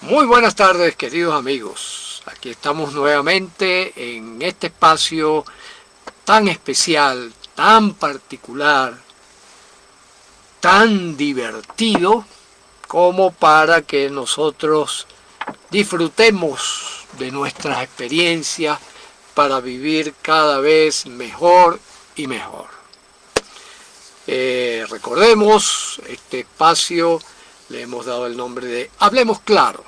Muy buenas tardes, queridos amigos. Aquí estamos nuevamente en este espacio tan especial, tan particular, tan divertido como para que nosotros disfrutemos de nuestras experiencias para vivir cada vez mejor y mejor. Recordemos, este espacio le hemos dado el nombre de Hablemos Claro.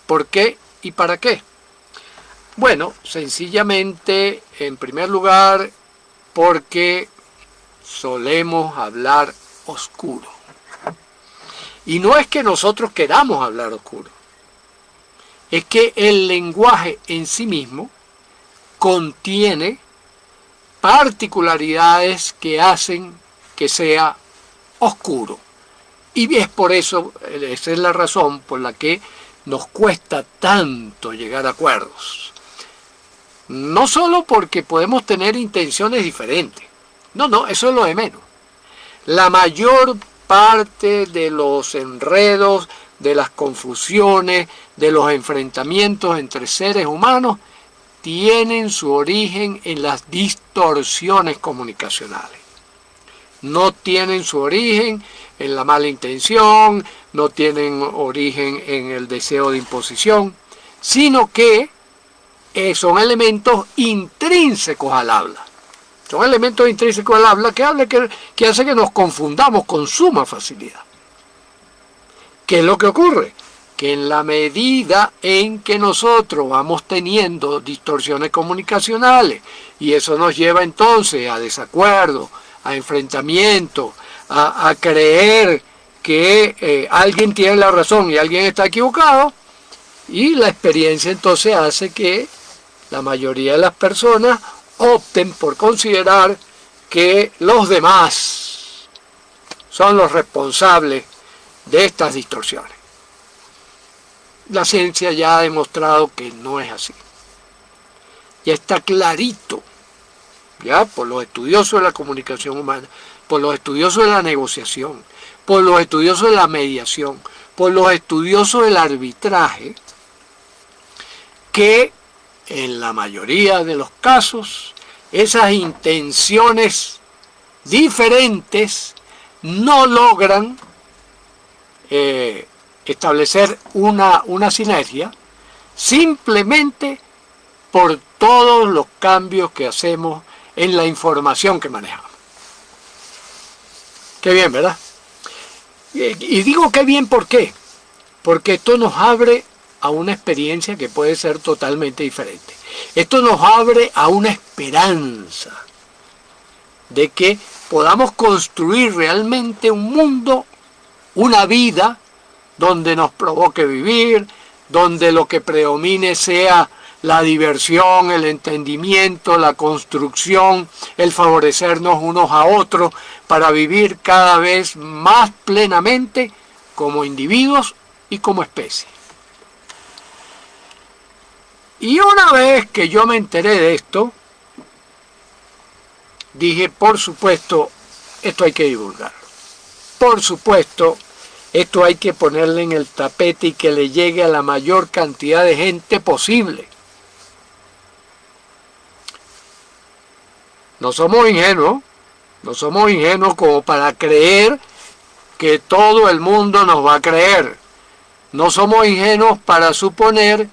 ¿Por qué y para qué? Bueno, sencillamente, en primer lugar, porque solemos hablar oscuro. Y no es que nosotros queramos hablar oscuro, es que el lenguaje en sí mismo contiene particularidades que hacen que sea oscuro. Y es por eso, esa es la razón por la que nos cuesta tanto llegar a acuerdos. No solo porque podemos tener intenciones diferentes. No, eso es lo de menos. La mayor parte de los enredos, de las confusiones, de los enfrentamientos entre seres humanos tienen su origen en las distorsiones comunicacionales. No tienen su origen en la mala intención, no tienen origen en el deseo de imposición, sino que son elementos intrínsecos al habla. Son elementos intrínsecos al habla que hace que nos confundamos con suma facilidad. ¿Qué es lo que ocurre? Que en la medida en que nosotros vamos teniendo distorsiones comunicacionales y eso nos lleva entonces a desacuerdos, a enfrentamiento, a creer que alguien tiene la razón y alguien está equivocado, y la experiencia entonces hace que la mayoría de las personas opten por considerar que los demás son los responsables de estas distorsiones. La ciencia ya ha demostrado que no es así. Ya está clarito, ya por los estudiosos de la comunicación humana, por los estudiosos de la negociación, por los estudiosos de la mediación, por los estudiosos del arbitraje, que en la mayoría de los casos esas intenciones diferentes no logran establecer una sinergia simplemente por todos los cambios que hacemos en la información que manejamos. Qué bien, ¿verdad? Y digo qué bien, ¿por qué? Porque esto nos abre a una experiencia que puede ser totalmente diferente. Esto nos abre a una esperanza de que podamos construir realmente un mundo, una vida, donde nos provoque vivir, donde lo que predomine sea la diversión, el entendimiento, la construcción, el favorecernos unos a otros para vivir cada vez más plenamente como individuos y como especie. Y una vez que yo me enteré de esto, dije, por supuesto, esto hay que divulgarlo. Por supuesto, esto hay que ponerle en el tapete y que le llegue a la mayor cantidad de gente posible. No somos ingenuos como para creer que todo el mundo nos va a creer. No somos ingenuos para suponer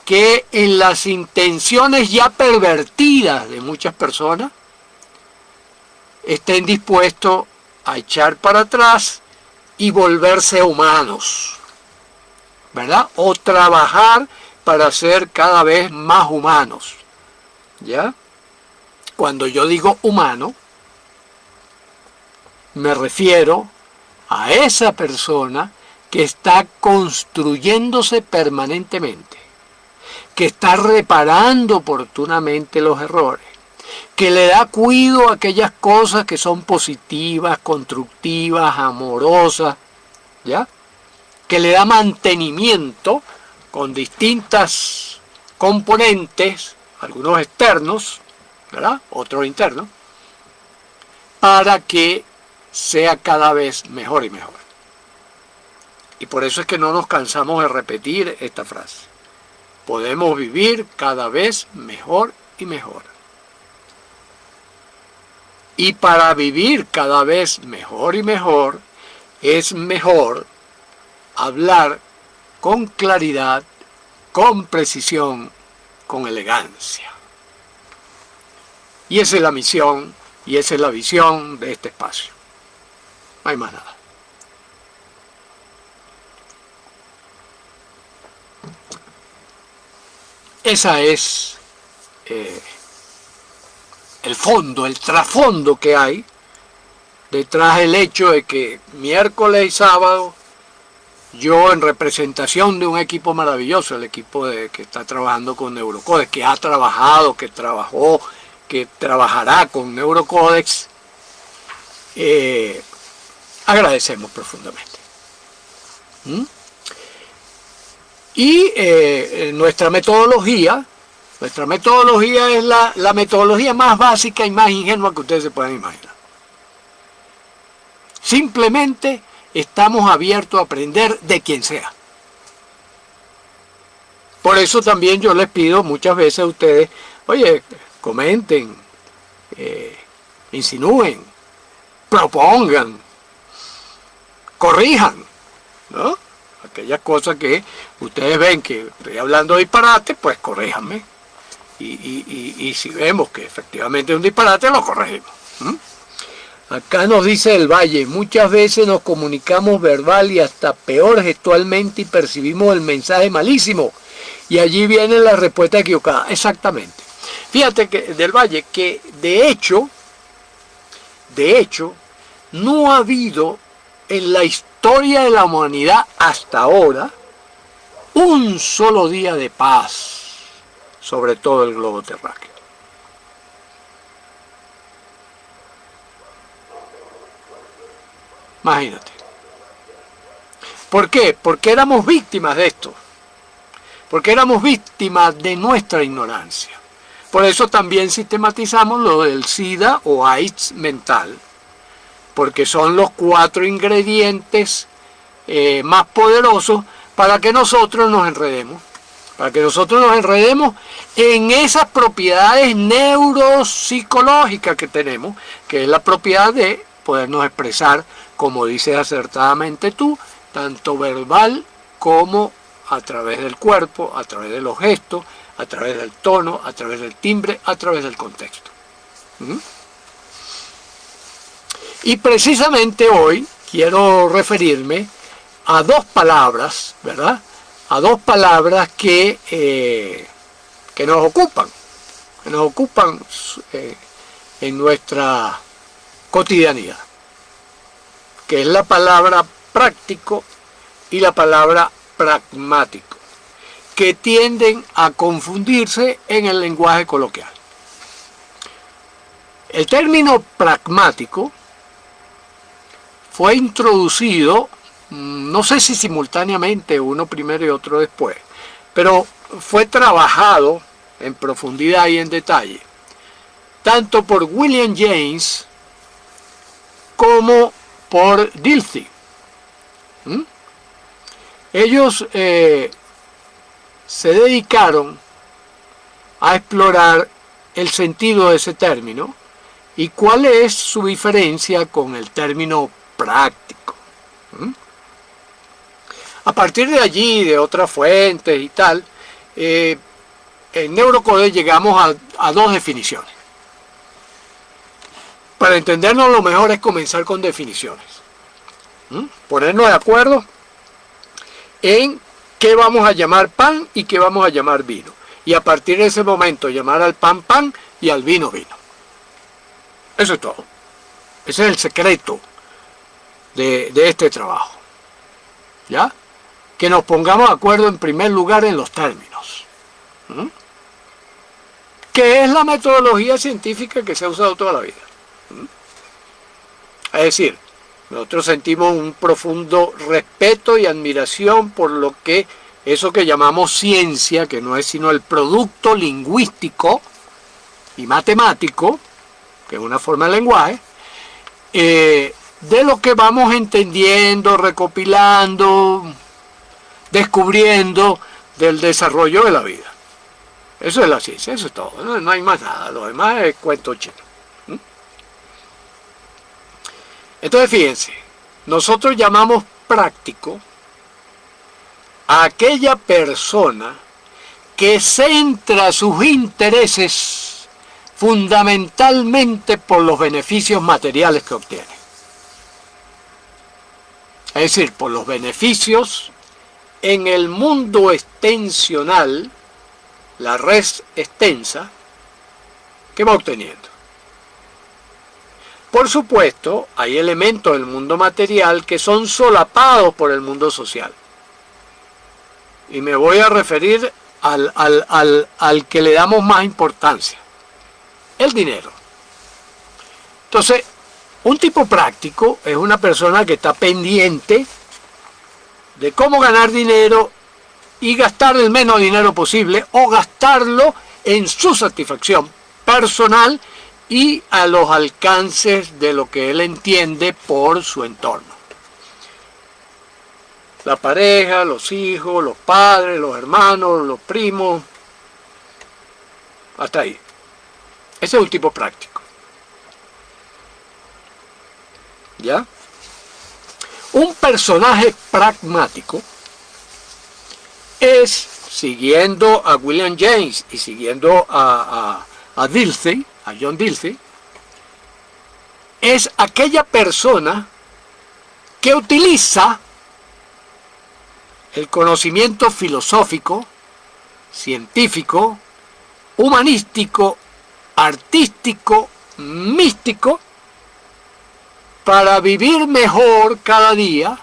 que en las intenciones ya pervertidas de muchas personas estén dispuestos a echar para atrás y volverse humanos, ¿verdad? O trabajar para ser cada vez más humanos, ¿ya? Cuando yo digo humano, me refiero a esa persona que está construyéndose permanentemente, que está reparando oportunamente los errores, que le da cuidado a aquellas cosas que son positivas, constructivas, amorosas, ¿ya? Que le da mantenimiento con distintas componentes, algunos externos, ¿verdad? Otros internos, para que sea cada vez mejor y mejor. Y por eso es que no nos cansamos de repetir esta frase. Podemos vivir cada vez mejor y mejor. Y para vivir cada vez mejor y mejor, es mejor hablar con claridad, con precisión, con elegancia. Y esa es la misión y esa es la visión de este espacio. No hay más nada. Esa es el fondo, el trasfondo que hay detrás del hecho de que miércoles y sábado yo, en representación de un equipo maravilloso, el equipo que está trabajando con Neurocodex, que ha trabajado, que trabajó, que trabajará con Neurocodex, agradecemos profundamente. Y nuestra metodología es la metodología más básica y más ingenua que ustedes se puedan imaginar. Simplemente estamos abiertos a aprender de quien sea. Por eso también yo les pido muchas veces a ustedes, oye, comenten, insinúen, propongan, corrijan, ¿no? Aquellas cosas que ustedes ven que estoy hablando disparate, pues corríjanme. Y si vemos que efectivamente es un disparate, lo corregimos. Acá nos dice el Valle, muchas veces nos comunicamos verbal y hasta peor gestualmente y percibimos el mensaje malísimo. Y allí viene la respuesta equivocada. Exactamente. Fíjate que del Valle que de hecho, no ha habido en la historia de la humanidad hasta ahora un solo día de paz sobre todo el globo terráqueo. Imagínate. ¿Por qué? Porque éramos víctimas de esto. Porque éramos víctimas de nuestra ignorancia. Por eso también sistematizamos lo del SIDA o AIDS mental. Porque son los 4 ingredientes más poderosos para que nosotros nos enredemos. Para que nosotros nos enredemos en esas propiedades neuropsicológicas que tenemos, que es la propiedad de podernos expresar, como dices acertadamente tú, tanto verbal como a través del cuerpo, a través de los gestos, a través del tono, a través del timbre, a través del contexto. Y precisamente hoy quiero referirme a 2 palabras, ¿verdad? A 2 palabras que nos ocupan en nuestra cotidianidad, que es la palabra práctico y la palabra pragmático, que tienden a confundirse en el lenguaje coloquial. El término pragmático fue introducido, no sé si simultáneamente, uno primero y otro después, pero fue trabajado en profundidad y en detalle, tanto por William James como por Dilthey. Ellos se dedicaron a explorar el sentido de ese término y cuál es su diferencia con el término práctico. A partir de allí, de otras fuentes y tal, en Neurocodex llegamos a 2 definiciones. Para entendernos lo mejor es comenzar con definiciones. Ponernos de acuerdo en qué vamos a llamar pan y qué vamos a llamar vino. Y a partir de ese momento llamar al pan pan y al vino vino. Eso es todo. Ese es el secreto de este trabajo. ¿Ya? Que nos pongamos de acuerdo en primer lugar en los términos. Que es la metodología científica que se ha usado toda la vida. Es decir, nosotros sentimos un profundo respeto y admiración por lo que eso que llamamos ciencia, que no es sino el producto lingüístico y matemático, que es una forma de lenguaje, de lo que vamos entendiendo, recopilando, descubriendo del desarrollo de la vida. Eso es la ciencia, eso es todo, no hay más nada, lo demás es cuento chino. Entonces fíjense, nosotros llamamos práctico a aquella persona que centra sus intereses fundamentalmente por los beneficios materiales que obtiene. Es decir, por los beneficios en el mundo extensional, la red extensa, que va obteniendo. Por supuesto, hay elementos del mundo material que son solapados por el mundo social. Y me voy a referir al que le damos más importancia, el dinero. Entonces, un tipo práctico es una persona que está pendiente de cómo ganar dinero y gastar el menos dinero posible o gastarlo en su satisfacción personal y a los alcances de lo que él entiende por su entorno. La pareja, los hijos, los padres, los hermanos, los primos, hasta ahí. Ese es un tipo práctico. ¿Ya? Un personaje pragmático es, siguiendo a William James y siguiendo a Dilthey, a John Dilthey, es aquella persona que utiliza el conocimiento filosófico, científico, humanístico, artístico, místico, para vivir mejor cada día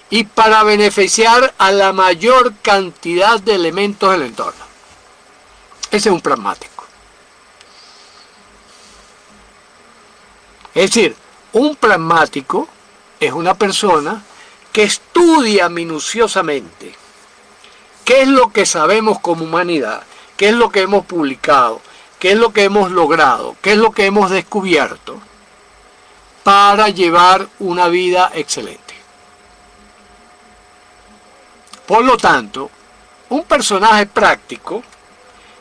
y para beneficiar a la mayor cantidad de elementos del entorno. Ese es un pragmático. Es decir, un pragmático es una persona que estudia minuciosamente qué es lo que sabemos como humanidad, qué es lo que hemos publicado, qué es lo que hemos logrado, qué es lo que hemos descubierto, para llevar una vida excelente. Por lo tanto, un personaje práctico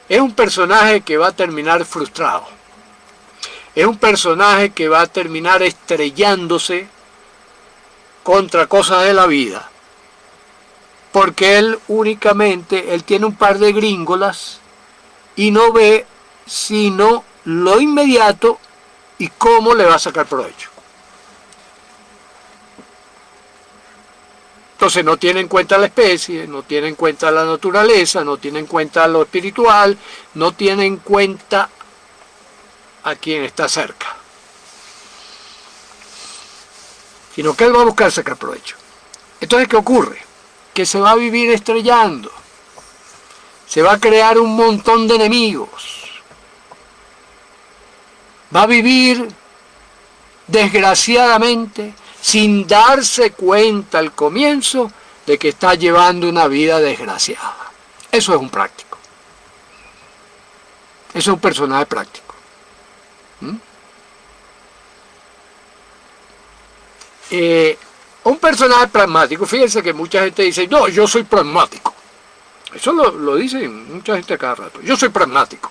es un personaje que va a terminar frustrado. Es un personaje que va a terminar estrellándose contra cosas de la vida. Porque él tiene un par de gringolas y no ve sino lo inmediato y cómo le va a sacar provecho. Entonces no tiene en cuenta la especie, no tiene en cuenta la naturaleza, no tiene en cuenta lo espiritual, no tiene en cuenta a quien está cerca. Sino que él va a buscar sacar provecho. Entonces, ¿qué ocurre? Que se va a vivir estrellando. Se va a crear un montón de enemigos. Va a vivir, desgraciadamente, sin darse cuenta al comienzo de que está llevando una vida desgraciada. Eso es un práctico. Eso es un personaje práctico. Un personaje pragmático, fíjense que mucha gente dice, no, yo soy pragmático. Eso lo dicen mucha gente a cada rato. Yo soy pragmático.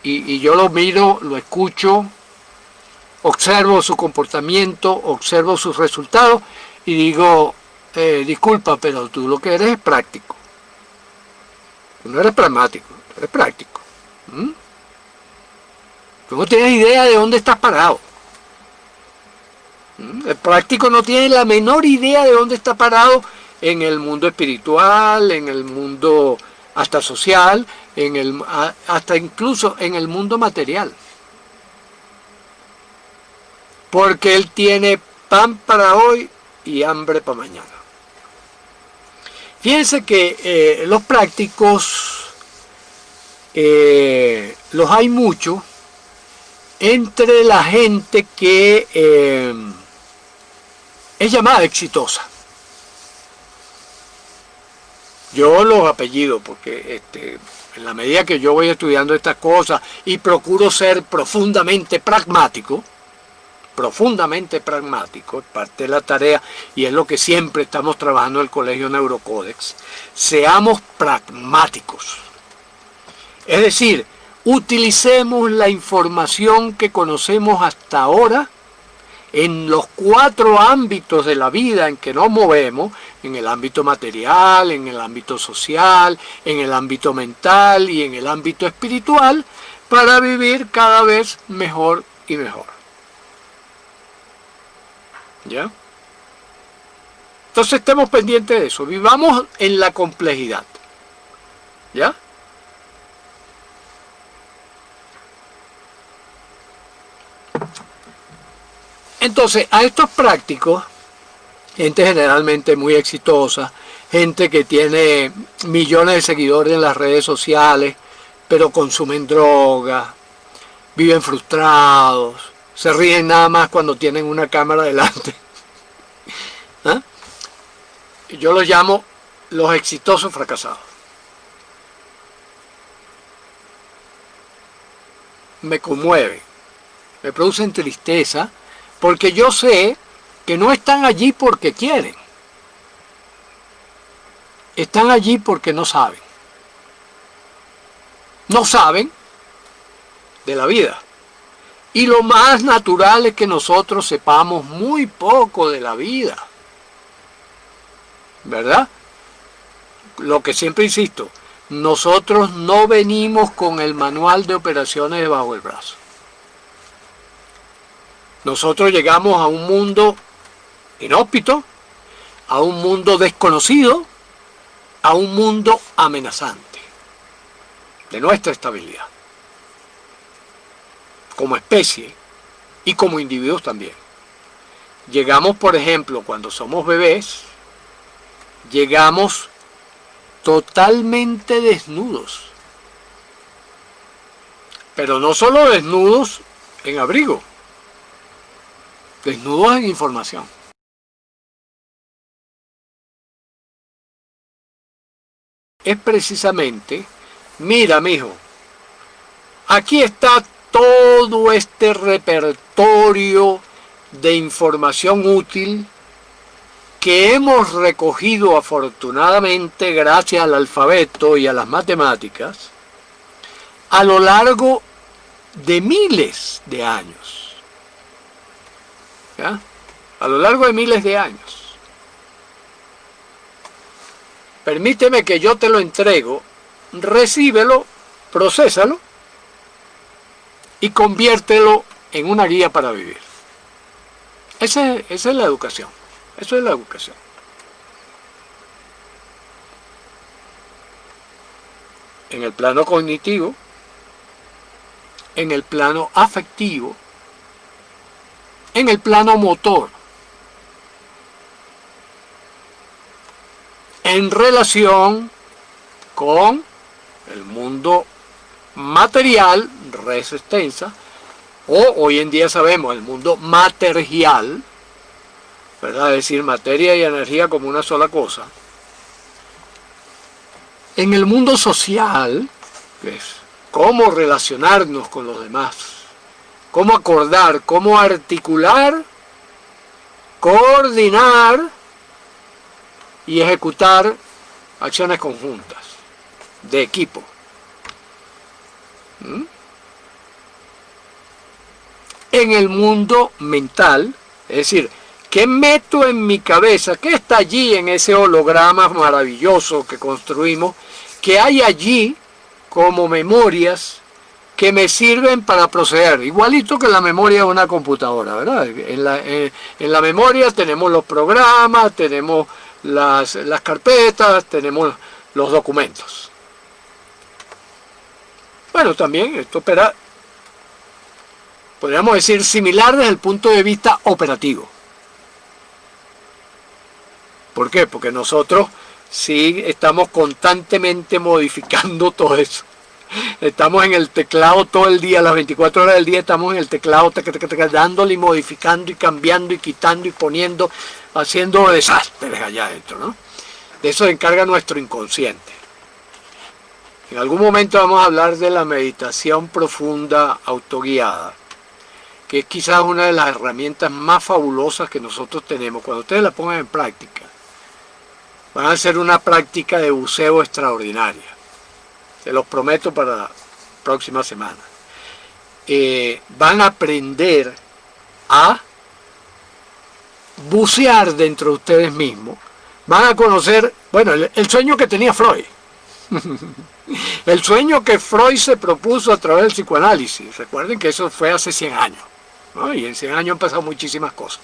Y yo lo miro, lo escucho, observo su comportamiento, observo sus resultados y digo, disculpa, pero tú lo que eres es práctico. Tú no eres pragmático, tú eres práctico. Tú no tienes idea de dónde estás parado. El práctico no tiene la menor idea de dónde está parado en el mundo espiritual, en el mundo hasta social, hasta incluso en el mundo material. Porque él tiene pan para hoy y hambre para mañana. Fíjense que los prácticos los hay mucho entre la gente que es llamada exitosa. Yo los apellido porque en la medida que yo voy estudiando estas cosas y procuro ser profundamente pragmático, profundamente pragmáticos, parte de la tarea, y es lo que siempre estamos trabajando en el Colegio Neurocódex, seamos pragmáticos. Es decir, utilicemos la información que conocemos hasta ahora en los 4 ámbitos de la vida en que nos movemos, en el ámbito material, en el ámbito social, en el ámbito mental y en el ámbito espiritual, para vivir cada vez mejor y mejor. ¿Ya? Entonces estemos pendientes de eso, vivamos en la complejidad. ¿Ya? Entonces, a estos prácticos, gente generalmente muy exitosa, gente que tiene millones de seguidores en las redes sociales, pero consumen drogas, viven frustrados, se ríen nada más cuando tienen una cámara delante. ¿Ah? Yo los llamo los exitosos fracasados. Me conmueven, me producen tristeza, porque yo sé que no están allí porque quieren. Están allí porque no saben. No saben de la vida. Y lo más natural es que nosotros sepamos muy poco de la vida. ¿Verdad? Lo que siempre insisto, nosotros no venimos con el manual de operaciones debajo del brazo. Nosotros llegamos a un mundo inhóspito, a un mundo desconocido, a un mundo amenazante de nuestra estabilidad, como especie y como individuos también. Llegamos, por ejemplo, cuando somos bebés, llegamos totalmente desnudos, pero no solo desnudos en abrigo, desnudos en información. Es precisamente, mira mijo, aquí está todo este repertorio de información útil que hemos recogido afortunadamente gracias al alfabeto y a las matemáticas a lo largo de miles de años. ¿Ya? A lo largo de miles de años. Permíteme que yo te lo entrego, recíbelo, procésalo y conviértelo en una guía para vivir. Esa es la educación. Eso es la educación. En el plano cognitivo, en el plano afectivo, en el plano motor, en relación con el mundo material, res extensa, o hoy en día sabemos el mundo material, ¿verdad? Es decir, materia y energía como una sola cosa. En el mundo social, que es cómo relacionarnos con los demás, cómo acordar, cómo articular, coordinar y ejecutar acciones conjuntas, de equipo. En el mundo mental, es decir, ¿qué meto en mi cabeza? ¿Qué está allí en ese holograma maravilloso que construimos? ¿Qué hay allí como memorias que me sirven para proceder? Igualito que la memoria de una computadora, ¿verdad? En la memoria tenemos los programas, tenemos las carpetas, tenemos los documentos. Bueno, también esto opera, podríamos decir, similar desde el punto de vista operativo. ¿Por qué? Porque nosotros sí estamos constantemente modificando todo eso. Estamos en el teclado todo el día, las 24 horas del día estamos en el teclado, dándole y modificando y cambiando y quitando y poniendo, haciendo desastres allá adentro, ¿no? De eso se encarga nuestro inconsciente. En algún momento vamos a hablar de la meditación profunda autoguiada, que es quizás una de las herramientas más fabulosas que nosotros tenemos. Cuando ustedes la pongan en práctica, van a hacer una práctica de buceo extraordinaria. Se los prometo para la próxima semana. Van a aprender a bucear dentro de ustedes mismos. Van a conocer, bueno, el sueño que tenía Freud. El sueño que Freud se propuso a través del psicoanálisis. Recuerden que eso fue hace 100 años, ¿no? Y en 100 años han pasado muchísimas cosas.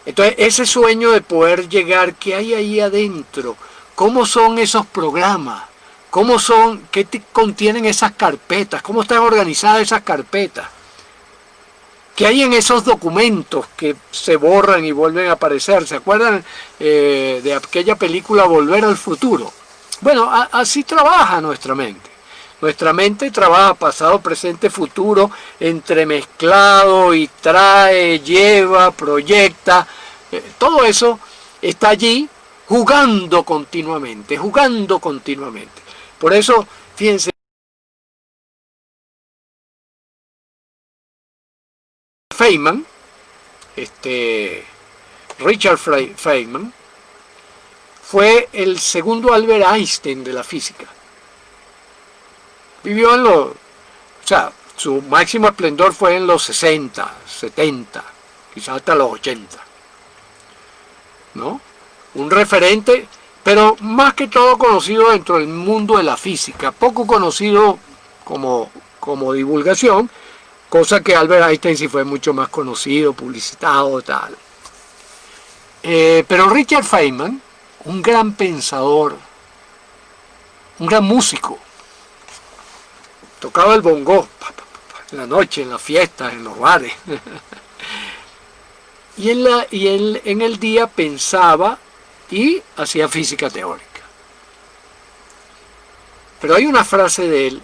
Entonces, ese sueño de poder llegar, ¿qué hay ahí adentro? ¿Cómo son esos programas? ¿Cómo son? ¿Qué contienen esas carpetas? ¿Cómo están organizadas esas carpetas? ¿Qué hay en esos documentos que se borran y vuelven a aparecer? ¿Se acuerdan de aquella película Volver al Futuro? Bueno, así trabaja nuestra mente. Nuestra mente trabaja pasado, presente, futuro, entremezclado y trae, lleva, proyecta. Todo eso está allí jugando continuamente, jugando continuamente. Por eso, fíjense, Feynman, Richard Feynman, fue el segundo Albert Einstein de la física. Vivió o sea, su máximo esplendor fue en los 60, 70, quizás hasta los 80, ¿no? Un referente, pero más que todo conocido dentro del mundo de la física, poco conocido como divulgación, cosa que Albert Einstein sí fue mucho más conocido, publicitado, tal. Pero Richard Feynman, un gran pensador, un gran músico, tocaba el bongo en la noche, en las fiestas, en los bares. y él en el día pensaba y hacía física teórica. Pero hay una frase de él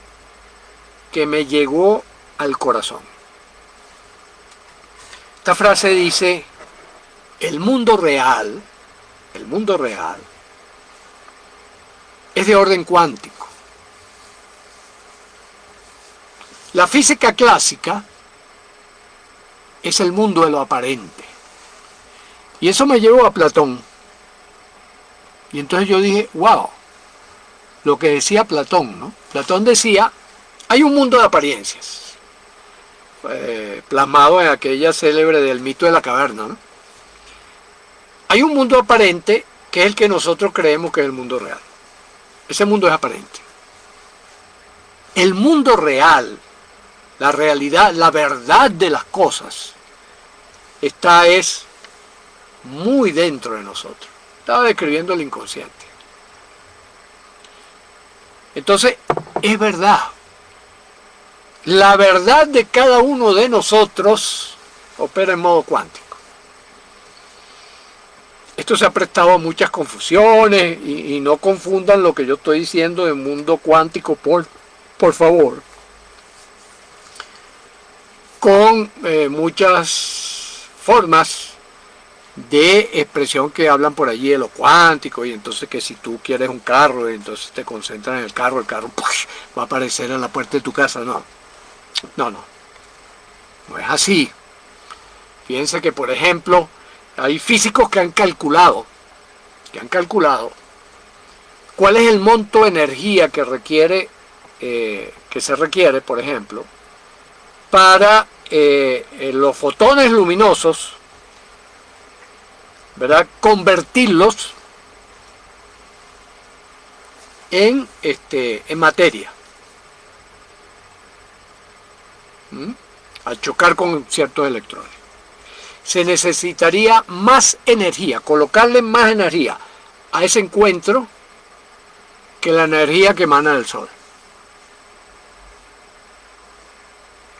que me llegó al corazón. Esta frase dice: el mundo real es de orden cuántico. La física clásica es el mundo de lo aparente. Y eso me llevó a Platón. Y entonces yo dije, wow, lo que decía Platón, ¿no? Platón decía, hay un mundo de apariencias, plasmado en aquella célebre del mito de la caverna, ¿no? Hay un mundo aparente que es el que nosotros creemos que es el mundo real. Ese mundo es aparente. El mundo real, la realidad, la verdad de las cosas, es muy dentro de nosotros. Estaba describiendo el inconsciente. Entonces, es verdad. La verdad de cada uno de nosotros opera en modo cuántico. Esto se ha prestado a muchas confusiones y no confundan lo que yo estoy diciendo de mundo cuántico, por favor, con muchas formas de expresión que hablan por allí de lo cuántico, y entonces que si tú quieres un carro, entonces te concentras en el carro ¡push!, va a aparecer en la puerta de tu casa. No es así. Fíjense que, por ejemplo, hay físicos que han calculado cuál es el monto de energía que se requiere, por ejemplo, para los fotones luminosos, ¿verdad?, convertirlos en materia, al chocar con ciertos electrones. Se necesitaría más energía, colocarle más energía a ese encuentro que la energía que emana del Sol.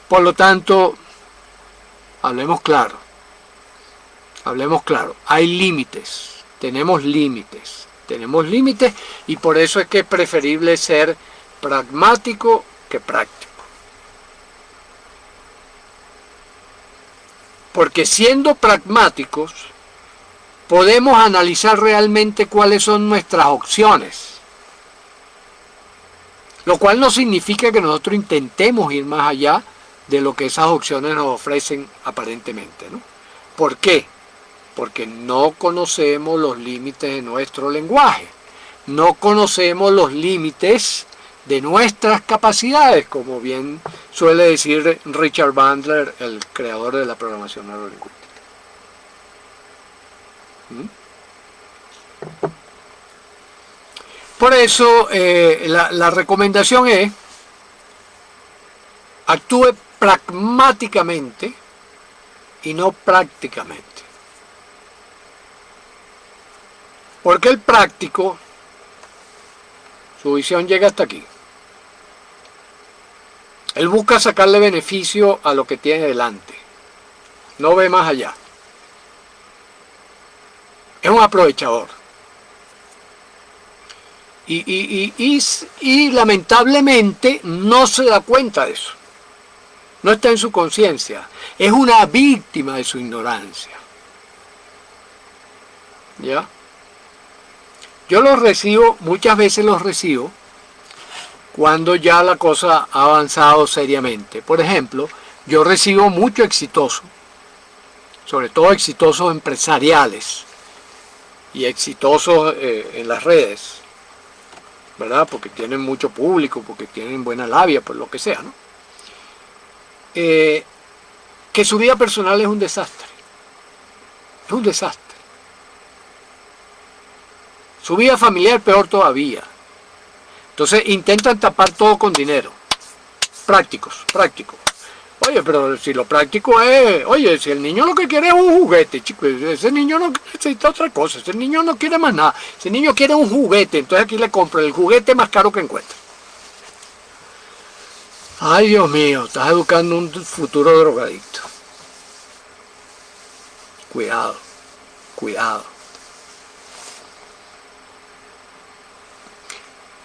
Por lo tanto, hablemos claro, hay límites, tenemos límites, y por eso es que es preferible ser pragmático que práctico. Porque siendo pragmáticos, podemos analizar realmente cuáles son nuestras opciones. Lo cual no significa que nosotros intentemos ir más allá de lo que esas opciones nos ofrecen aparentemente, ¿no? ¿Por qué? Porque no conocemos los límites de nuestro lenguaje, no conocemos los límites de nuestras capacidades, como bien suele decir Richard Bandler, el creador de la programación neurolingüística. Por eso la recomendación es: actúe pragmáticamente y no prácticamente. Porque el práctico, su visión llega hasta aquí. Él busca sacarle beneficio a lo que tiene delante. No ve más allá. Es un aprovechador. Y lamentablemente no se da cuenta de eso. No está en su conciencia. Es una víctima de su ignorancia. ¿Ya? Yo los recibo, muchas veces los recibo, cuando ya la cosa ha avanzado seriamente. Por ejemplo, yo recibo mucho exitoso, sobre todo exitosos empresariales y exitosos en las redes, ¿verdad? Porque tienen mucho público, porque tienen buena labia, por lo que sea, ¿no? Que su vida personal es un desastre. Es un desastre. Su vida familiar peor todavía. Entonces intentan tapar todo con dinero. Prácticos. Oye, pero si lo práctico es, oye, si el niño lo que quiere es un juguete, chico, ese niño no necesita otra cosa, ese niño no quiere más nada, ese niño quiere un juguete, entonces aquí le compro el juguete más caro que encuentre. Ay, Dios mío, estás educando un futuro drogadicto. Cuidado.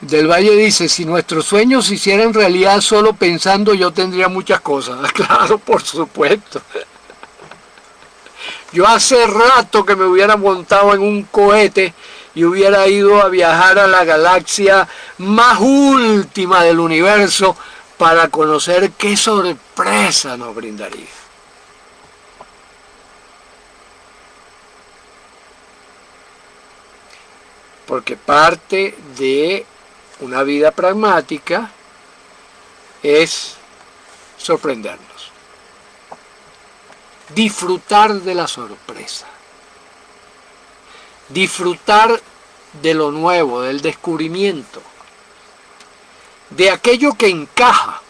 Del Valle dice: si nuestros sueños se hicieran realidad solo pensando, yo tendría muchas cosas. Claro, por supuesto. Yo hace rato que me hubiera montado en un cohete y hubiera ido a viajar a la galaxia más última del universo para conocer qué sorpresa nos brindaría. Porque parte de una vida pragmática es sorprendernos, disfrutar de la sorpresa, disfrutar de lo nuevo, del descubrimiento, de aquello que encaja.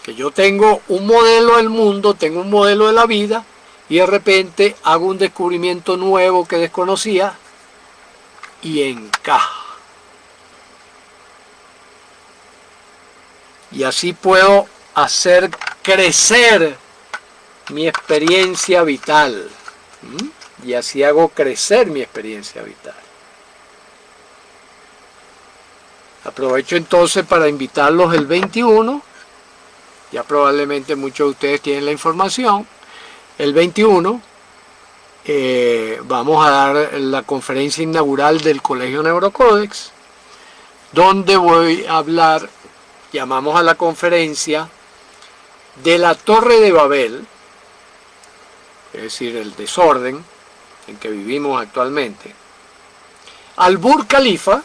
Que yo tengo un modelo del mundo, tengo un modelo de la vida, y de repente hago un descubrimiento nuevo que desconocía y encaja. Y así puedo hacer crecer mi experiencia vital. Y así hago crecer mi experiencia vital. Aprovecho entonces para invitarlos el 21. Ya probablemente muchos de ustedes tienen la información. El 21 vamos a dar la conferencia inaugural del Colegio Neurocódex, donde voy a hablar, llamamos a la conferencia, de la Torre de Babel, es decir, el desorden en que vivimos actualmente, al Burj Khalifa,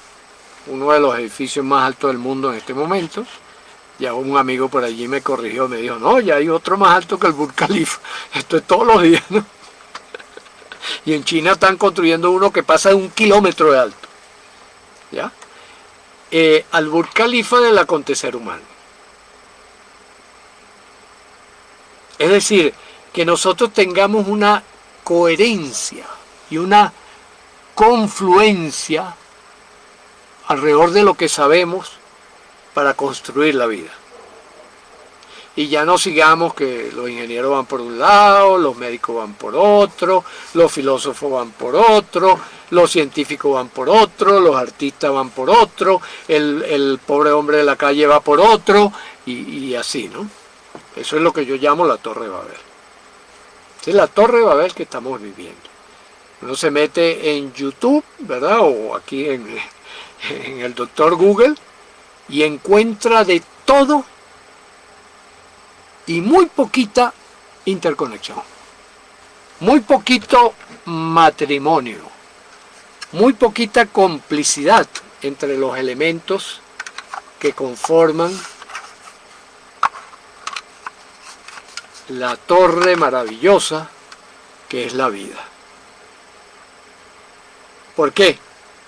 uno de los edificios más altos del mundo en este momento. Ya un amigo por allí me corrigió, me dijo: no, ya hay otro más alto que el Burj Khalifa. Esto es todos los días, ¿no? Y en China están construyendo uno que pasa de 1 kilómetro de alto. ¿Ya? Al Burj Khalifa del acontecer humano. Es decir, que nosotros tengamos una coherencia y una confluencia alrededor de lo que sabemos para construir la vida. Y ya no sigamos que los ingenieros van por un lado, los médicos van por otro, los filósofos van por otro, los científicos van por otro, los artistas van por otro, el pobre hombre de la calle va por otro, y así, ¿no? Eso es lo que yo llamo la Torre de Babel. Es la Torre de Babel que estamos viviendo. Uno se mete en YouTube, ¿verdad? O aquí en el doctor Google, y encuentra de todo y muy poquita interconexión, muy poquito matrimonio, muy poquita complicidad entre los elementos que conforman la torre maravillosa que es la vida. ¿Por qué?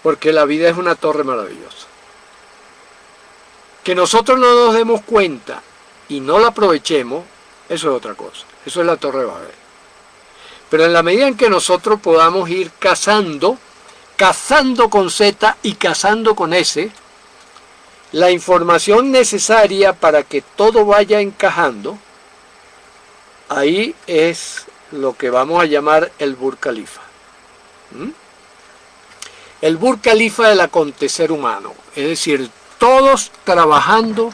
Porque la vida es una torre maravillosa. Que nosotros no nos demos cuenta y no la aprovechemos, eso es otra cosa. Eso es la Torre de Babel. Pero en la medida en que nosotros podamos ir cazando con Z y cazando con S, la información necesaria para que todo vaya encajando, ahí es lo que vamos a llamar el Burj Khalifa. El Burj Khalifa del acontecer humano, es decir, todos trabajando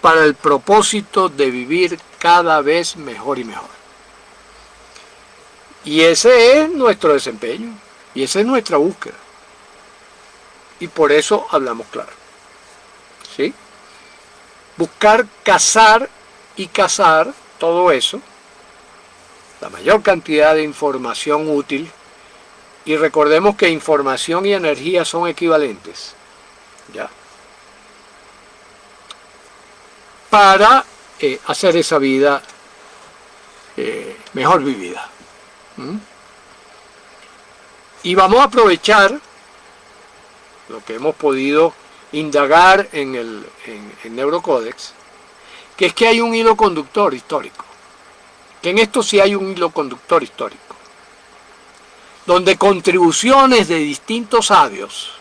para el propósito de vivir cada vez mejor y mejor. Y ese es nuestro desempeño, y esa es nuestra búsqueda. Y por eso hablamos claro. ¿Sí? Buscar cazar y cazar todo eso, la mayor cantidad de información útil, y recordemos que información y energía son equivalentes, ¿ya? Para hacer esa vida mejor vivida. Y vamos a aprovechar lo que hemos podido indagar en Neurocódex, que es que hay un hilo conductor histórico, que en esto sí hay un hilo conductor histórico, donde contribuciones de distintos sabios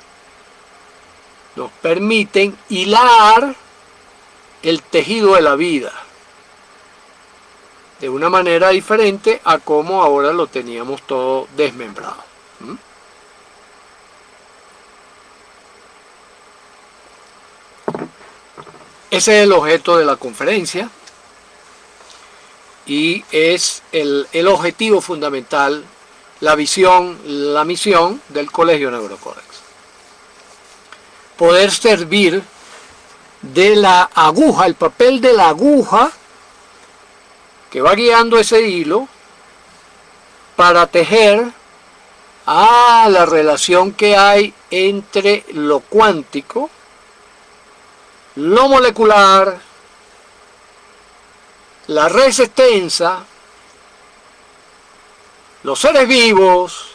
nos permiten hilar el tejido de la vida de una manera diferente a como ahora lo teníamos todo desmembrado. Ese es el objeto de la conferencia y es el objetivo fundamental, la visión, la misión del Colegio Neurocódex. Poder servir de la aguja, el papel de la aguja que va guiando ese hilo para tejer la relación que hay entre lo cuántico, lo molecular, la red extensa, los seres vivos,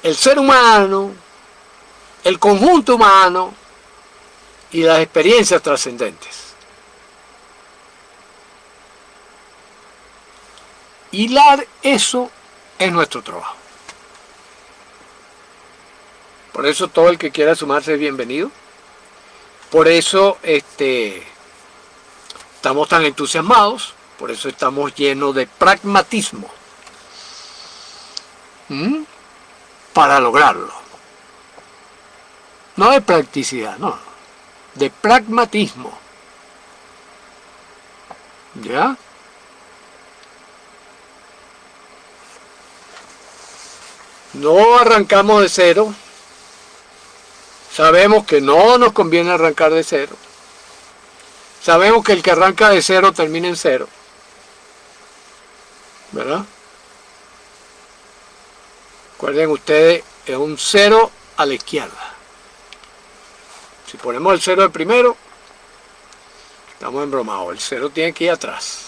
el ser humano, el conjunto humano y las experiencias trascendentes. Hilar eso es nuestro trabajo. Por eso todo el que quiera sumarse es bienvenido. Por eso estamos tan entusiasmados, por eso estamos llenos de pragmatismo para lograrlo. No de practicidad, no, de pragmatismo. ¿Ya? No arrancamos de cero. Sabemos que no nos conviene arrancar de cero. Sabemos que el que arranca de cero termina en cero. ¿Verdad? Recuerden ustedes, es un cero a la izquierda. Si ponemos el cero de primero, estamos embromados. El cero tiene que ir atrás.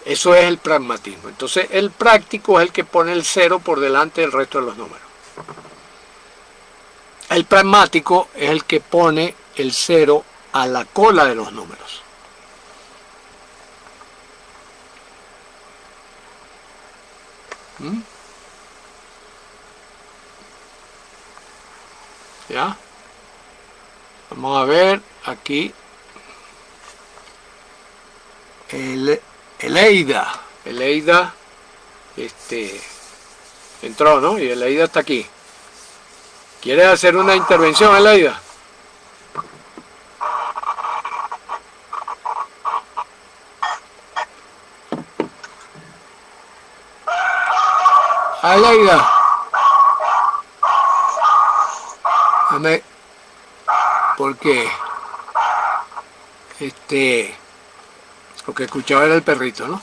Eso es el pragmatismo. Entonces el práctico es el que pone el cero por delante del resto de los números. El pragmático es el que pone el cero a la cola de los números. ¿Ya? Vamos a ver aquí Eleida entró, ¿no? Y Eleida está aquí. ¿Quieres hacer una intervención, Eleida? Eleida. ¿Por qué? Lo que escuchaba era el perrito, ¿no?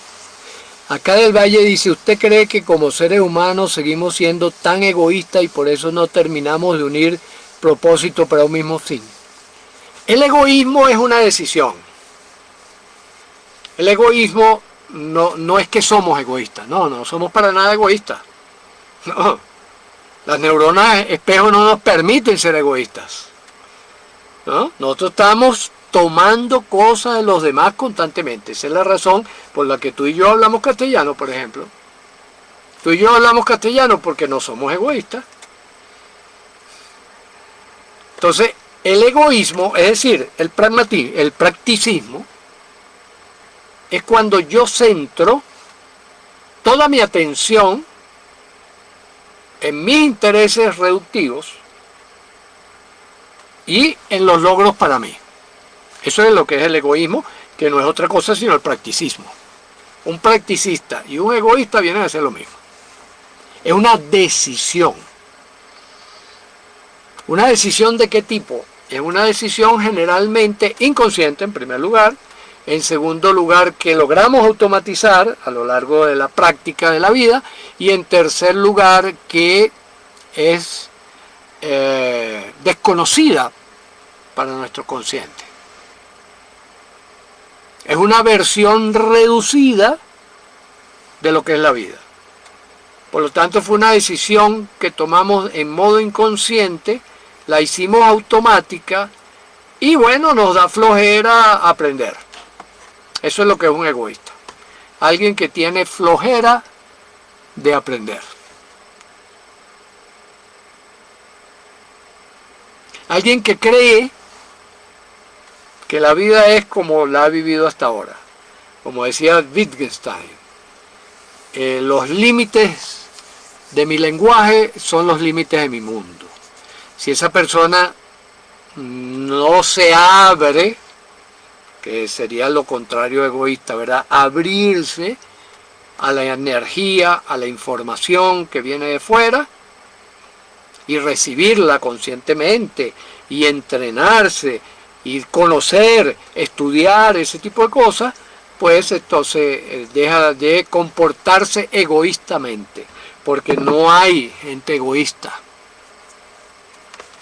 Acá del Valle dice, ¿usted cree que como seres humanos seguimos siendo tan egoístas y por eso no terminamos de unir propósito para un mismo fin? El egoísmo es una decisión. El egoísmo no es que somos egoístas, no somos para nada egoístas. No, las neuronas espejo no nos permiten ser egoístas, ¿no? Nosotros estamos tomando cosas de los demás constantemente. Esa es la razón por la que tú y yo hablamos castellano, por ejemplo. Tú y yo hablamos castellano porque no somos egoístas. Entonces, el egoísmo, es decir, el practicismo, es cuando yo centro toda mi atención en mis intereses reductivos y en los logros para mí. Eso es lo que es el egoísmo, que no es otra cosa sino el practicismo. Un practicista y un egoísta vienen a ser lo mismo. Es una decisión. ¿Una decisión de qué tipo? Es una decisión generalmente inconsciente, en primer lugar. En segundo lugar, que logramos automatizar a lo largo de la práctica de la vida. Y en tercer lugar, que es desconocida para nuestro consciente. Es una versión reducida de lo que es la vida. Por lo tanto, fue una decisión que tomamos en modo inconsciente, la hicimos automática y bueno, nos da flojera aprender. Eso es lo que es un egoísta. Alguien que tiene flojera de aprender. Alguien que cree que la vida es como la ha vivido hasta ahora. Como decía Wittgenstein, los límites de mi lenguaje son los límites de mi mundo. Si esa persona no se abre, que sería lo contrario egoísta, ¿verdad? Abrirse a la energía, a la información que viene de fuera y recibirla conscientemente y entrenarse y conocer, estudiar ese tipo de cosas, pues entonces deja de comportarse egoístamente, porque no hay gente egoísta.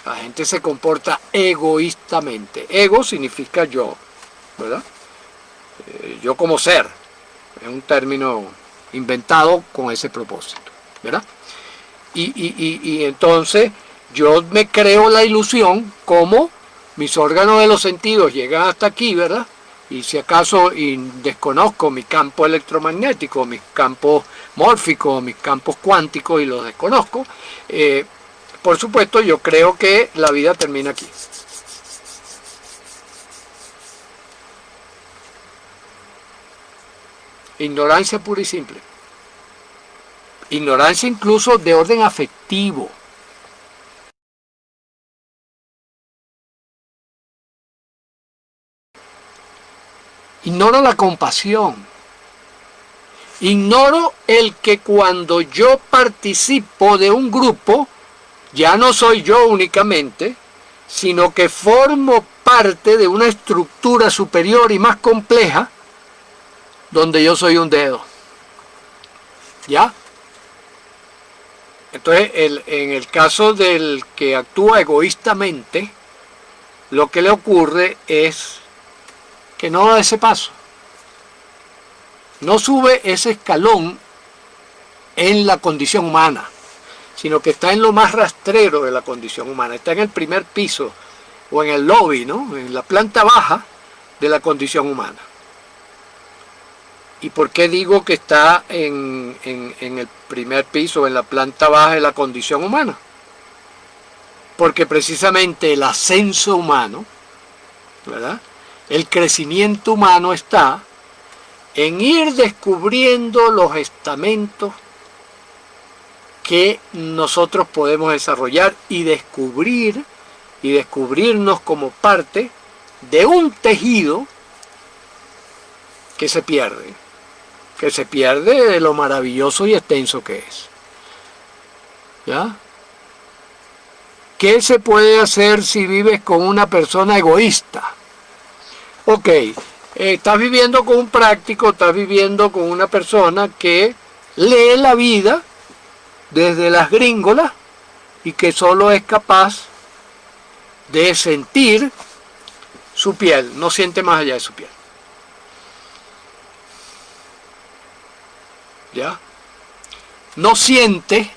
La gente se comporta egoístamente. Ego significa yo, ¿verdad? Yo como ser, es un término inventado con ese propósito, ¿verdad? Y entonces yo me creo la ilusión como mis órganos de los sentidos llegan hasta aquí, ¿verdad? Y si acaso desconozco mi campo electromagnético, mis campos mórficos, mis campos cuánticos y los desconozco, por supuesto yo creo que la vida termina aquí. Ignorancia pura y simple. Ignorancia incluso de orden afectivo. Ignoro la compasión. Ignoro el que cuando yo participo de un grupo, ya no soy yo únicamente, sino que formo parte de una estructura superior y más compleja, donde yo soy un dedo. ¿Ya? Entonces, en el caso del que actúa egoístamente, lo que le ocurre es que no da ese paso. No sube ese escalón en la condición humana, sino que está en lo más rastrero de la condición humana. Está en el primer piso o en el lobby, ¿no? En la planta baja de la condición humana. ¿Y por qué digo que está en el primer piso, en la planta baja de la condición humana? Porque precisamente el ascenso humano, ¿verdad? El crecimiento humano está en ir descubriendo los estamentos que nosotros podemos desarrollar y descubrirnos como parte de un tejido que se pierde de lo maravilloso y extenso que es. ¿Ya? ¿Qué se puede hacer si vives con una persona egoísta? Ok, estás viviendo con un práctico, estás viviendo con una persona que lee la vida desde las gringolas y que solo es capaz de sentir su piel, no siente más allá de su piel. ¿Ya? No siente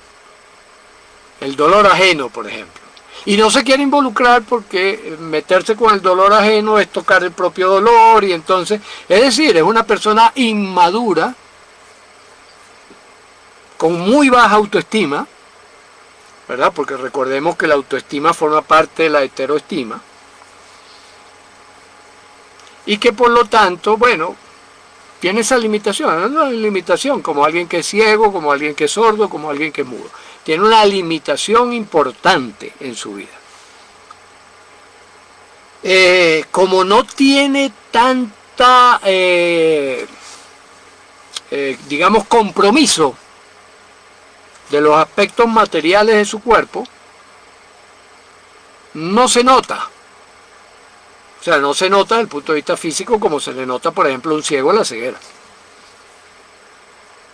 el dolor ajeno, por ejemplo. Y no se quiere involucrar porque meterse con el dolor ajeno es tocar el propio dolor y entonces, es decir, es una persona inmadura, con muy baja autoestima, ¿verdad? Porque recordemos que la autoestima forma parte de la heteroestima. Y que por lo tanto, bueno, tiene esa limitación, no es una limitación como alguien que es ciego, como alguien que es sordo, como alguien que es mudo. Tiene una limitación importante en su vida. Como no tiene tanta, digamos, compromiso de los aspectos materiales de su cuerpo, no se nota. O sea, no se nota desde el punto de vista físico como se le nota, por ejemplo, a un ciego la ceguera,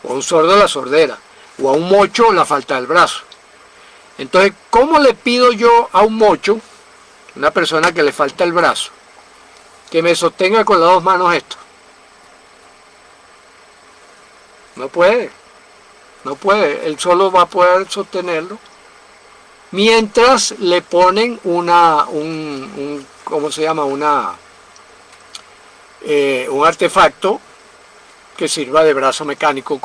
o a un sordo la sordera, o a un mocho la falta del brazo. Entonces, ¿cómo le pido yo a un mocho, una persona que le falta el brazo, que me sostenga con las dos manos esto? No puede, no puede, él solo va a poder sostenerlo mientras le ponen ¿cómo se llama? Un artefacto que sirva de brazo mecánico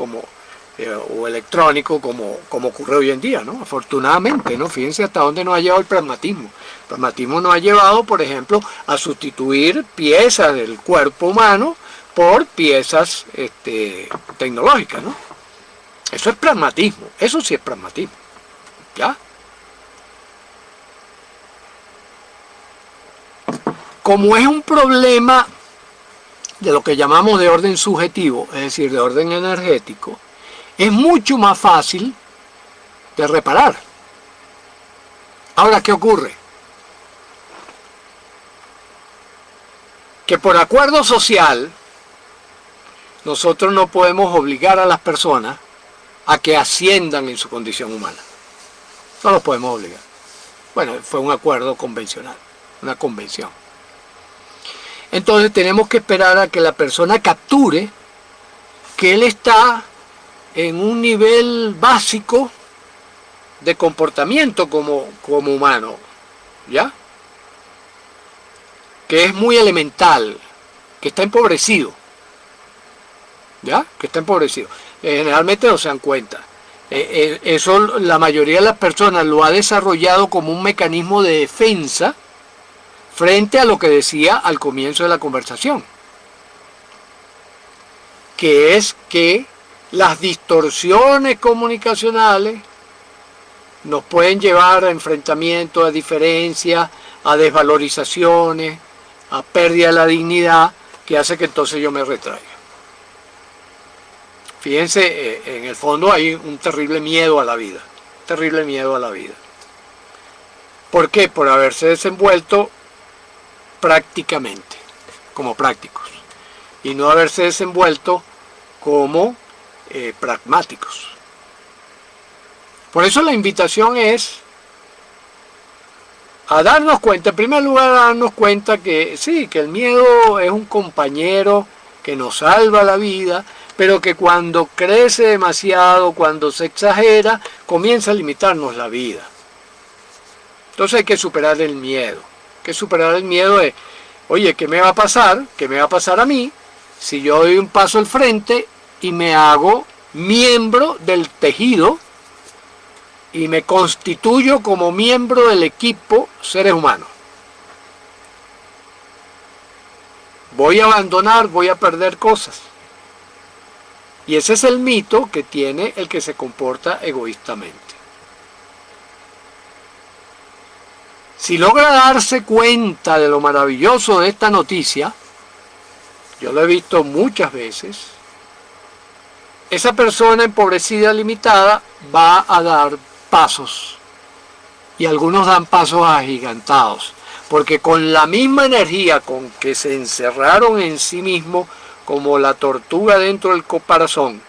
o electrónico como ocurre hoy en día, ¿no? Afortunadamente, ¿no? Fíjense hasta dónde nos ha llevado el pragmatismo. El pragmatismo nos ha llevado, por ejemplo, a sustituir piezas del cuerpo humano por piezas tecnológicas, ¿no? Eso es pragmatismo, eso sí es pragmatismo, ¿ya? Como es un problema de lo que llamamos de orden subjetivo, es decir, de orden energético, es mucho más fácil de reparar. Ahora, ¿qué ocurre? Que por acuerdo social, nosotros no podemos obligar a las personas a que asciendan en su condición humana. No los podemos obligar. Bueno, fue un acuerdo convencional, una convención. Entonces tenemos que esperar a que la persona capture que él está en un nivel básico de comportamiento como humano, ¿ya? Que es muy elemental, que está empobrecido, ¿ya? Que está empobrecido. Generalmente no se dan cuenta. Eso la mayoría de las personas lo ha desarrollado como un mecanismo de defensa frente a lo que decía al comienzo de la conversación, que es que las distorsiones comunicacionales nos pueden llevar a enfrentamientos, a diferencias, a desvalorizaciones, a pérdida de la dignidad, que hace que entonces yo me retraiga. Fíjense, en el fondo hay un terrible miedo a la vida, terrible miedo a la vida. ¿Por qué? Por haberse desenvuelto prácticamente, como prácticos, y no haberse desenvuelto como pragmáticos. Por eso la invitación es a darnos cuenta, en primer lugar a darnos cuenta que sí, que el miedo es un compañero que nos salva la vida, pero que cuando crece demasiado, cuando se exagera, comienza a limitarnos la vida. Entonces hay que superar el miedo. Que superar el miedo es, oye, ¿qué me va a pasar? ¿Qué me va a pasar a mí si yo doy un paso al frente y me hago miembro del tejido y me constituyo como miembro del equipo seres humanos? Voy a abandonar, voy a perder cosas. Y ese es el mito que tiene el que se comporta egoístamente. Si logra darse cuenta de lo maravilloso de esta noticia, yo lo he visto muchas veces, esa persona empobrecida, limitada, va a dar pasos. Y algunos dan pasos agigantados. porque con la misma energía con que se encerraron en sí mismos, como la tortuga dentro del caparazón,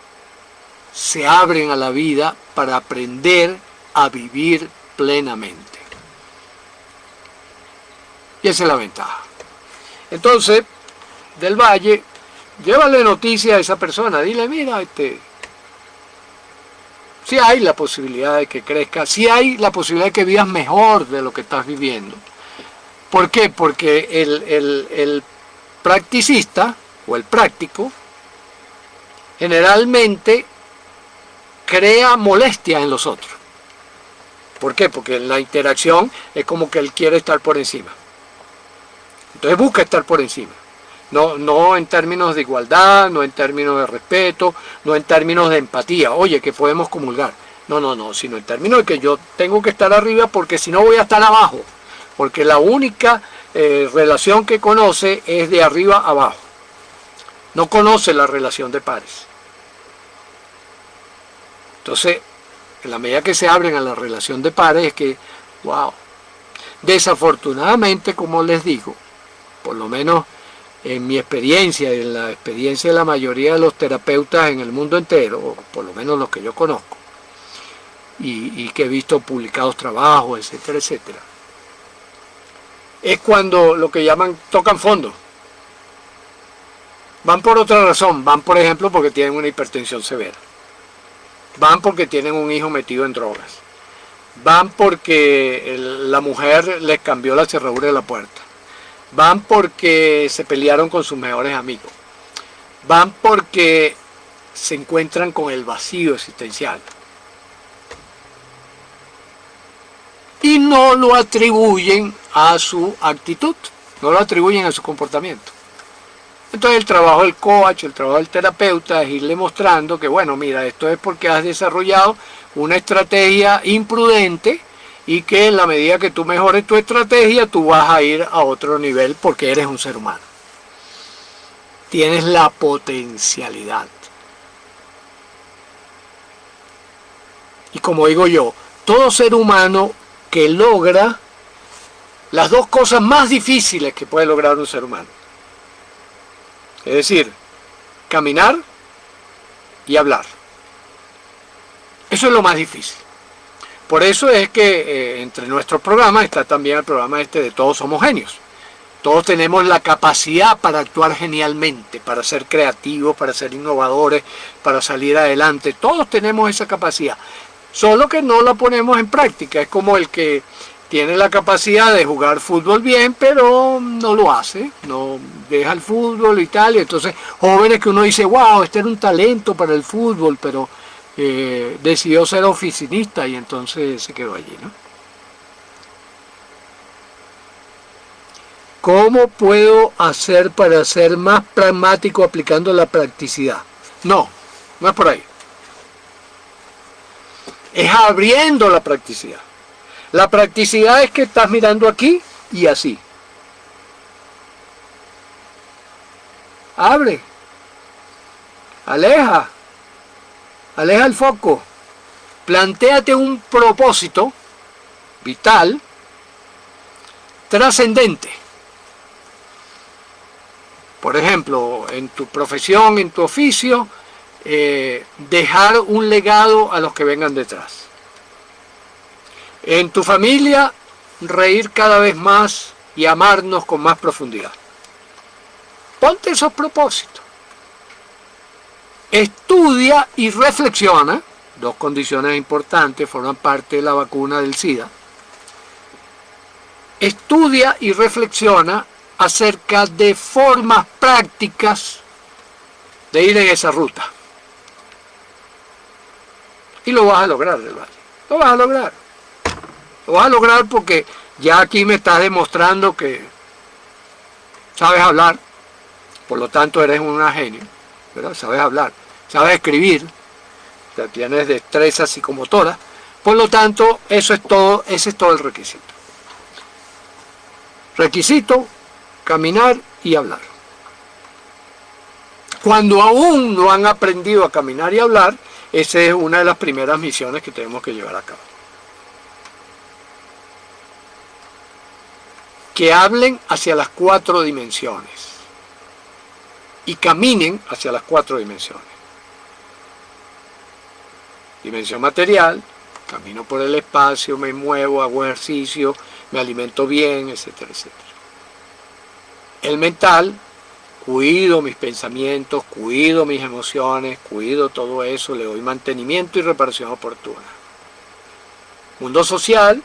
se abren a la vida para aprender a vivir plenamente. Y esa es la ventaja. Entonces, Del Valle, llévale noticia a esa persona, dile, mira, si hay la posibilidad de que crezca, si hay la posibilidad de que vivas mejor de lo que estás viviendo. ¿Por qué? Porque el practicista o el práctico generalmente crea molestia en los otros. ¿Por qué? Porque en la interacción es como que él quiere estar por encima. Entonces busca estar por encima. No en términos de igualdad, no en términos de respeto, no en términos de empatía. Oye, que podemos comulgar. No, sino en términos de que yo tengo que estar arriba porque si no voy a estar abajo. Porque la única relación que conoce es de arriba a abajo. No conoce la relación de pares. Entonces, en la medida que se abren a la relación de pares es que, wow. Desafortunadamente, como les digo, por lo menos en mi experiencia y en la experiencia de la mayoría de los terapeutas en el mundo entero, o por lo menos los que yo conozco, y que he visto publicados trabajos, etcétera, etcétera, es cuando lo que llaman tocan fondo. Van por otra razón, van por ejemplo porque tienen una hipertensión severa, van porque tienen un hijo metido en drogas, van porque la mujer les cambió la cerradura de la puerta, van porque se pelearon con sus mejores amigos, van porque se encuentran con el vacío existencial. Y no lo atribuyen a su actitud, no lo atribuyen a su comportamiento. Entonces el trabajo del coach, el trabajo del terapeuta es irle mostrando que, bueno, mira, esto es porque has desarrollado una estrategia imprudente y que en la medida que tú mejores tu estrategia, tú vas a ir a otro nivel porque eres un ser humano. Tienes la potencialidad. Y como digo yo, todo ser humano que logra las dos cosas más difíciles que puede lograr un ser humano. Es decir, caminar y hablar. Eso es lo más difícil. Por eso es que entre nuestros programas está también el programa de Todos Somos Genios. Todos tenemos la capacidad para actuar genialmente, para ser creativos, para ser innovadores, para salir adelante. Todos tenemos esa capacidad. Solo que no la ponemos en práctica. Es como el que tiene la capacidad de jugar fútbol bien, pero no lo hace, no deja el fútbol y tal. Y entonces, jóvenes que uno dice, wow, este era un talento para el fútbol, pero decidió ser oficinista y entonces se quedó allí, ¿no? ¿Cómo puedo hacer para ser más pragmático aplicando la practicidad? No es por ahí. Es abriendo la practicidad. La practicidad es que estás mirando aquí y así. Abre. Aleja el foco. Plantéate un propósito vital, trascendente. Por ejemplo, en tu profesión, en tu oficio, dejar un legado a los que vengan detrás. En tu familia, reír cada vez más y amarnos con más profundidad. Ponte esos propósitos. Estudia y reflexiona, dos condiciones importantes, forman parte de la vacuna del SIDA. Estudia y reflexiona acerca de formas prácticas de ir en esa ruta. Y lo vas a lograr, Del Valle. Lo vas a lograr. Lo vas a lograr porque ya aquí me estás demostrando que sabes hablar, por lo tanto eres un genio, ¿verdad? Sabes hablar, sabes escribir, o sea, tienes destreza psicomotora, por lo tanto eso es todo, ese es todo el requisito. Requisito, caminar y hablar. Cuando aún no han aprendido a caminar y hablar, esa es una de las primeras misiones que tenemos que llevar a cabo. que hablen hacia las 4 dimensiones y caminen hacia las 4 dimensiones. Dimensión material, camino por el espacio, me muevo, hago ejercicio, me alimento bien, etcétera, etcétera. El mental, cuido mis pensamientos, cuido mis emociones, cuido todo eso, le doy mantenimiento y reparación oportuna. Mundo social,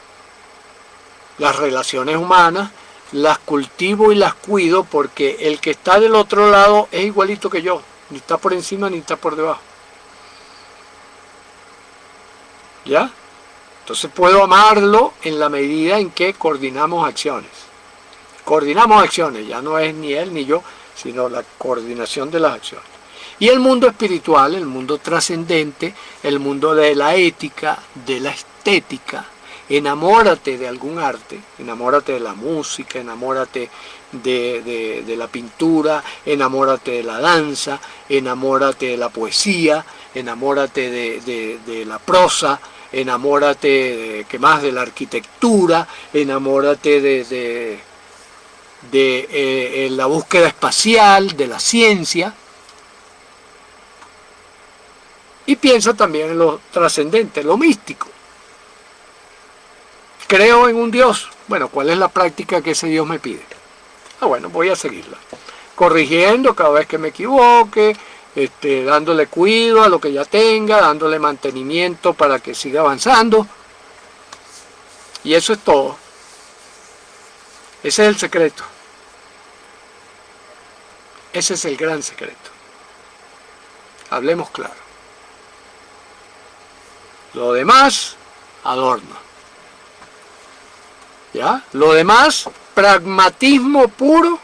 las relaciones humanas, las cultivo y las cuido porque el que está del otro lado es igualito que yo, ni está por encima ni está por debajo. ¿Ya? Entonces puedo amarlo en la medida en que coordinamos acciones. Coordinamos acciones, ya no es ni él ni yo, sino la coordinación de las acciones. Y el mundo espiritual, el mundo trascendente, el mundo de la ética, de la estética. Enamórate de algún arte, enamórate de la música, enamórate de la pintura, enamórate de la danza, enamórate de la poesía, enamórate de la prosa, enamórate ¿qué más? De la arquitectura, enamórate de la búsqueda espacial, de la ciencia. Y piensa también en lo trascendente, lo místico. Creo en un Dios. Bueno, ¿cuál es la práctica que ese Dios me pide? Bueno, voy a seguirla. Corrigiendo cada vez que me equivoque, dándole cuidado a lo que ya tenga, dándole mantenimiento para que siga avanzando. Y eso es todo. Ese es el secreto. Ese es el gran secreto. Hablemos claro. Lo demás, adorno. ¿Ya? Lo demás, pragmatismo puro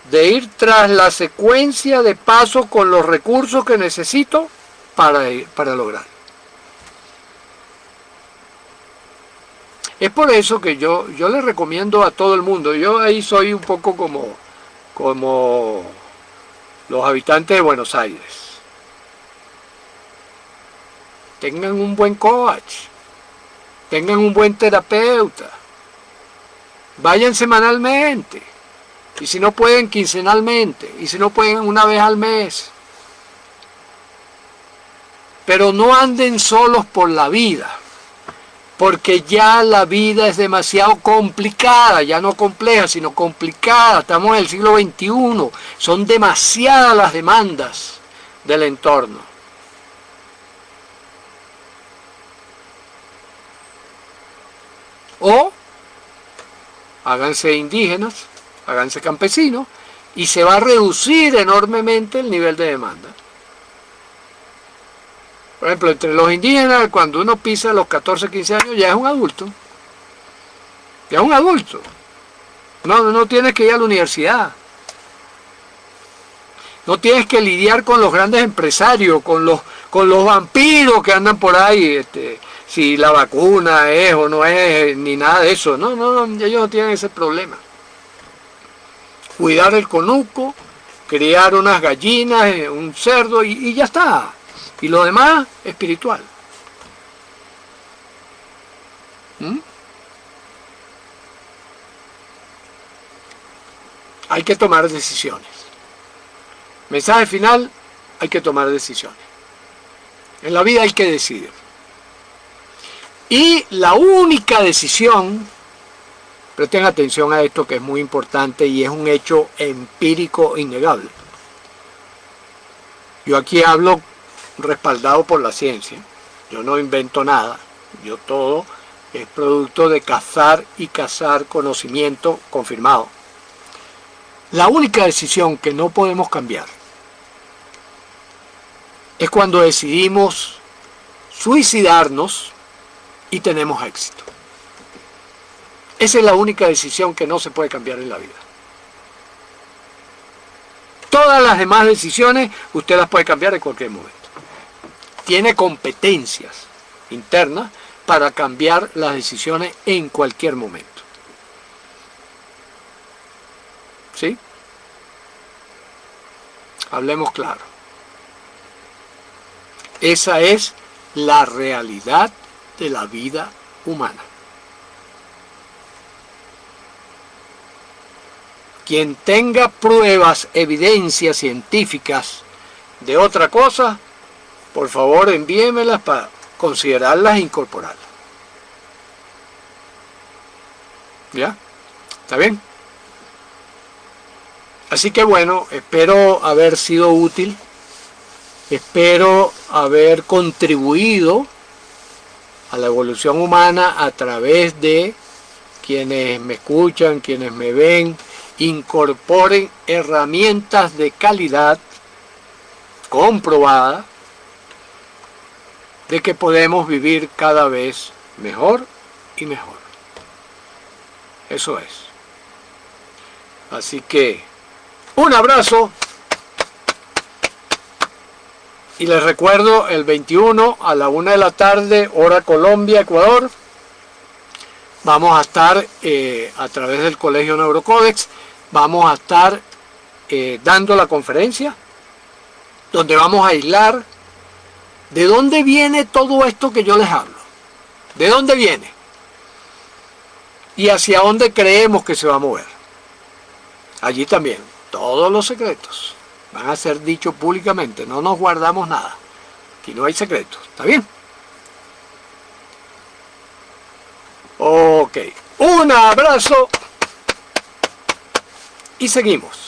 de ir tras la secuencia de paso con los recursos que necesito para lograr. Es por eso que yo le recomiendo a todo el mundo, yo ahí soy un poco como los habitantes de Buenos Aires. Tengan un buen coach, tengan un buen terapeuta, vayan semanalmente, y si no pueden quincenalmente, y si no pueden una vez al mes. Pero no anden solos por la vida, porque ya la vida es demasiado complicada, ya no compleja, sino complicada. Estamos en el siglo XXI, son demasiadas las demandas del entorno. O háganse indígenas, háganse campesinos, y se va a reducir enormemente el nivel de demanda. Por ejemplo, entre los indígenas, cuando uno pisa los 14, 15 años, ya es un adulto. Ya es un adulto. No tienes que ir a la universidad. No tienes que lidiar con los grandes empresarios, con los vampiros que andan por ahí, si la vacuna es o no es, ni nada de eso. No, ellos no tienen ese problema. Cuidar el conuco, criar unas gallinas, un cerdo y ya está. Y lo demás, espiritual. Hay que tomar decisiones. Mensaje final, hay que tomar decisiones. En la vida hay que decidir. Y la única decisión, presten atención a esto que es muy importante y es un hecho empírico innegable. Yo aquí hablo respaldado por la ciencia. Yo no invento nada. Yo todo es producto de cazar y cazar conocimiento confirmado. La única decisión que no podemos cambiar es cuando decidimos suicidarnos y tenemos éxito. Esa es la única decisión que no se puede cambiar en la vida. Todas las demás decisiones usted las puede cambiar en cualquier momento. Tiene competencias internas para cambiar las decisiones en cualquier momento. ¿Sí? Hablemos claro. Esa es la realidad de la vida humana. Quien tenga pruebas, evidencias científicas de otra cosa, por favor envíemelas para considerarlas e incorporarlas. ¿Ya? ¿Está bien? Así que bueno, espero haber sido útil, espero haber contribuido a la evolución humana a través de quienes me escuchan, quienes me ven, incorporen herramientas de calidad comprobada de que podemos vivir cada vez mejor y mejor. Eso es. Así que un abrazo y les recuerdo el 21 a la 1 de la tarde, hora Colombia, Ecuador. Vamos a estar a través del Colegio Neurocódex, vamos a estar dando la conferencia donde vamos a aislar de dónde viene todo esto que yo les hablo, de dónde viene y hacia dónde creemos que se va a mover. Allí también todos los secretos van a ser dichos públicamente, no nos guardamos nada, aquí no hay secretos, ¿está bien? Ok, un abrazo y seguimos.